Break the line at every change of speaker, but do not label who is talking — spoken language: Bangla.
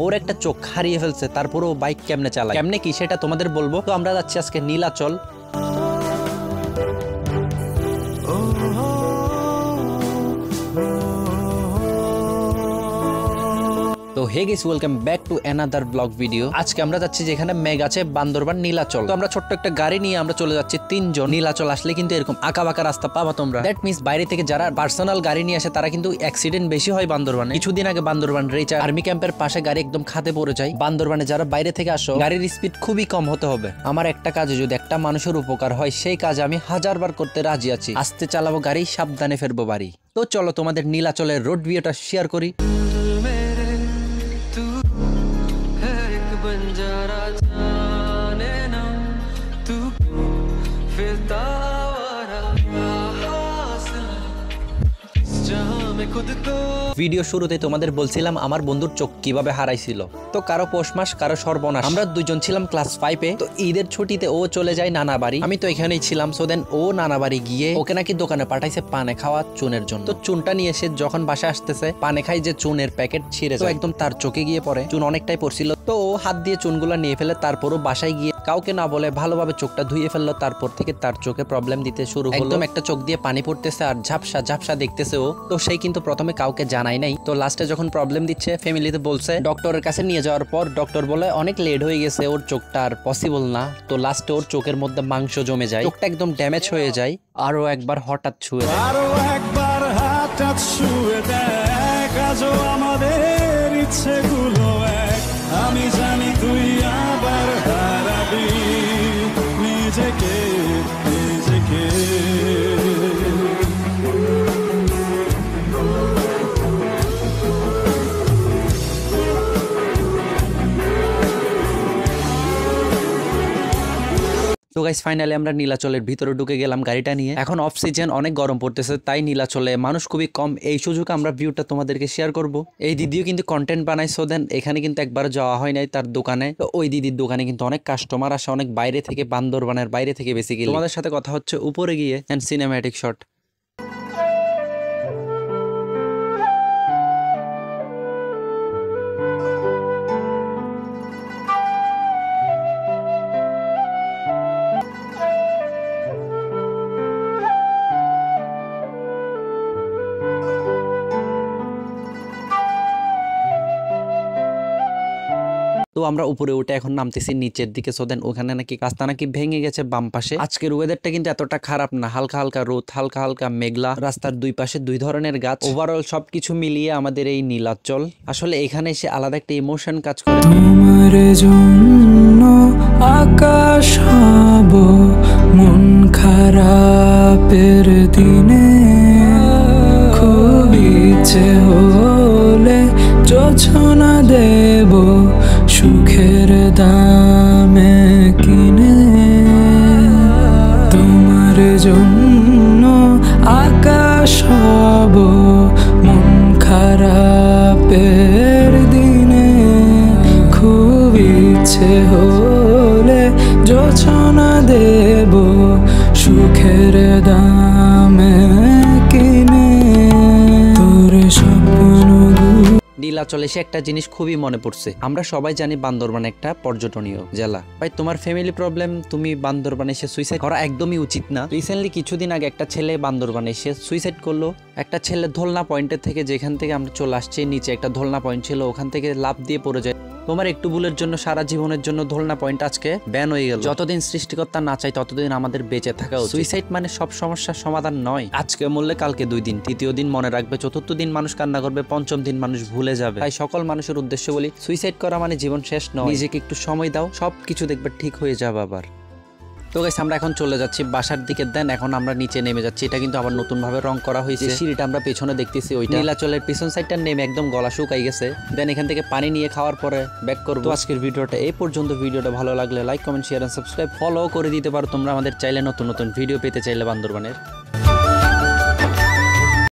ওর একটা চোখ হারিয়ে ফেলছে, তারপরও বাইক কেমনে চালায়, কেমনে কি সেটা তোমাদের বলবো। তো আমরা যাচ্ছি আজকে নীলাচল। তো hey guys, welcome back to another blog video. আজকে আমরা যাচ্ছি যেখানে মেঘ আছে, বান্দরবান নীলাচল। তো আমরা ছোট্ট একটা গাড়ি নিয়ে আমরা চলে যাচ্ছি 3 জন। নীলাচল আসলে কিন্তু এরকম আঁকা বাঁকা রাস্তা পাবা তোমরা। দ্যাট মিন্স বাইরে থেকে যারা পার্সোনাল গাড়ি নিয়ে আসে তারা কিন্তু অ্যাক্সিডেন্ট বেশি হয় বান্দরবানে। কিছুদিন আগে বান্দরবান রেচা আর্মি ক্যাম্পের পাশে গাড়ি একদম খাদে পড়ে যায়। বান্দরবানে যারা বাইরে থেকে আসো, গাড়ির স্পিড খুবই কম হতে হবে। আমার একটা কাজে যদি একটা মানুষের উপকার হয়, সেই কাজ আমি 1000 বার করতে রাজি আছি। আস্তে চালাবো গাড়ি, সাবধানে ফেরবো বাড়ি। তো চলো তোমাদের নীলাচলের রোড ভিউটা শেয়ার করি। ভিডিও শুরুতে তোমাদের বলছিলাম আমার বন্ধুর চোখ কিভাবে হারাইছিল। তো কারো পৌষ মাস, কারো সর্বনাশ। আমরা দুইজন ছিলাম ক্লাস 5-এ। তো ঈদের ছুটিতে ও চলে যায় নানা বাড়ি, আমি তো এখানেই ছিলাম। সো দেন ও নানা বাড়ি গিয়ে ওকে নাকি দোকানে পাঠাইছে পানে খাওয়া চুনের জন্য। তো চুনটা নিয়ে এসে যখন বাসায় আসতেছে, পানে খাই যে চুনের প্যাকেট ছিঁড়ে যায়, একদম তার চোখে গিয়ে পড়ে। চুন অনেকটাই পড়ছিল। তো ও হাত দিয়ে চুনগুলা নিয়ে ফেলে, তারপরও বাসায় গিয়ে কাউকে না বলে ভালোভাবে চোখটা ধুয়ে ফেললো। তারপর থেকে তার চোখে প্রবলেম দিতে শুরু হলো। একদম একটা চোখ দিয়ে পানি পড়তেছে আর ঝাপসা ঝাপসা দেখতেছে ও। তো সেই কিন্তু প্রথমে কাউকে জানাই নাই। তো লাস্টে যখন প্রবলেম দিচ্ছে, ফ্যামিলিতে বলছে, ডক্টরের কাছে নিয়ে যাওয়ার পর ডক্টর বলে অনেক লেট হয়ে গেছে, ওর চোখটা আর পসিবল না। তো লাস্টে ওর চোখের মধ্যে মাংস জমে যায়, চোখটা একদম ড্যামেজ হয়ে যায়। আরো একবার হঠাৎ ছুঁয়ে দেয়, আরো একবার হঠাৎ ছুঁয়ে দেখ, আজও আমাদের ইচ্ছেগুলো এক। আমি জানি তুই আবার হারাবি নিজেকে নিজেকে। তো গাইস, ফাইনালি আমরা নীলাচলের ভিতরে ঢুকে গেলাম গাড়িটা নিয়ে। এখন অফ সিজন, অনেক গরম পড়তেছে, তাই নীলাচলে মানুষ খুবই কম। এই সুযোগে আমরা ভিউটা তোমাদেরকে শেয়ার করব। এই দিদিও কিন্তু কন্টেন্ট বানাই। সো দেন এখানে কিন্তু একবার যাওয়া হয় নাই তার দোকানে। তো ওই দিদির দোকানে কিন্তু অনেক কাস্টমার আসে, অনেক বাইরে থেকে, বান্দরবানের বাইরে থেকে বেসিক্যালি। তোমাদের সাথে কথা হচ্ছে উপরে গিয়ে, এন্ড সিনেম্যাটিক শট। তো আমরা উপরে উঠে এখন নামতেছি নিচের দিকে। সো দেন ওখানে নাকি রাস্তা নাকি ভেঙে গেছে বাম পাশে। আজকের ওয়েদারটা কিন্তু এতটা খারাপ না, হালকা হালকা রোদ, হালকা হালকা মেঘলা, রাস্তার দুই পাশে 2 ধরনের গাছ। ওভারঅল সবকিছু মিলিয়ে আমাদের এই নীলাচল আসলে এখানে এসে আলাদা একটা ইমোশন কাজ করে। তোমার জন্য আকাশ হব মন খারাপের দিনে, খুব ইচ্ছে হলে যোছনা দেব সুখের দামে কিনে। তোমার জন্য আকাশ হব মন খারাপের দিনে, খুব ইচ্ছে হলে যোছনা দেব সুখের দামে কিনে। তোর স্বপ্নগুলো। নীলাচল এসে একটা জিনিস খুবই মনে পড়ছে। আমরা সবাই জানি বান্দরবান একটা পর্যটনীয় জেলা। ভাই তোমার ফ্যামিলি প্রবলেম, তুমি বান্দরবান এসে সুইসাইড করা একদমই উচিত না। রিসেন্টলি কিছুদিন আগে একটা ছেলে বান্দরবান এসে সুইসাইড করলো। একটা ছেলে ধোলনা পয়েন্টের থেকে, যেখান থেকে আমরা চলে আসছি, নিচে একটা ধোলনা পয়েন্ট ছিল, ওখান থেকে লাফ দিয়ে পড়ে যায়। তোমার একটু ভুলের জন্য সারা জীবনের জন্য ধোলনা পয়েন্ট আজকে ব্যান হয়ে গেল। যতদিন সৃষ্টিকর্তা না চাই ততদিন আমাদের বেঁচে থাকা উচিত। সুইসাইড মানে সব সমস্যার সমাধান নয়। আজকে মরলে কালকে 2 দিন, তৃতীয় দিন মনে রাখবে, চতুর্থ দিন মানুষ কান্না করবে, পঞ্চম দিন মানুষ ভুলে যাবে। তাই সকল মানুষের উদ্দেশ্য বলি, সুইসাইড করা মানে জীবন শেষ নয়। নিজেকে একটু সময় দাও, সবকিছু দেখবে ঠিক হয়ে যাবে আবার। তো গাইস, আমরা এখন চলে যাচ্ছি বাসার দিকে। দেন এখন আমরা নিচে নেমে যাচ্ছি। এটা কিন্তু আবার নতুন ভাবে রং করা হয়েছে। সিঁড়িটা আমরা পেছনে দেখতেছি, ওইটা নীলাচলের পিছন সাইডটা নেমে একদম গলা শুকাই গেছে। দেন এখান থেকে পানি নিয়ে খাওয়ার পরে ব্যাক করবো। আজকের ভিডিওটা এই পর্যন্ত। ভিডিওটা ভালো লাগলে like, comment, share and subscribe, follow করে দিতে পারো তোমরা আমাদের। চাইলে নতুন নতুন ভিডিও পেতে চাইলে বান্দরবানের।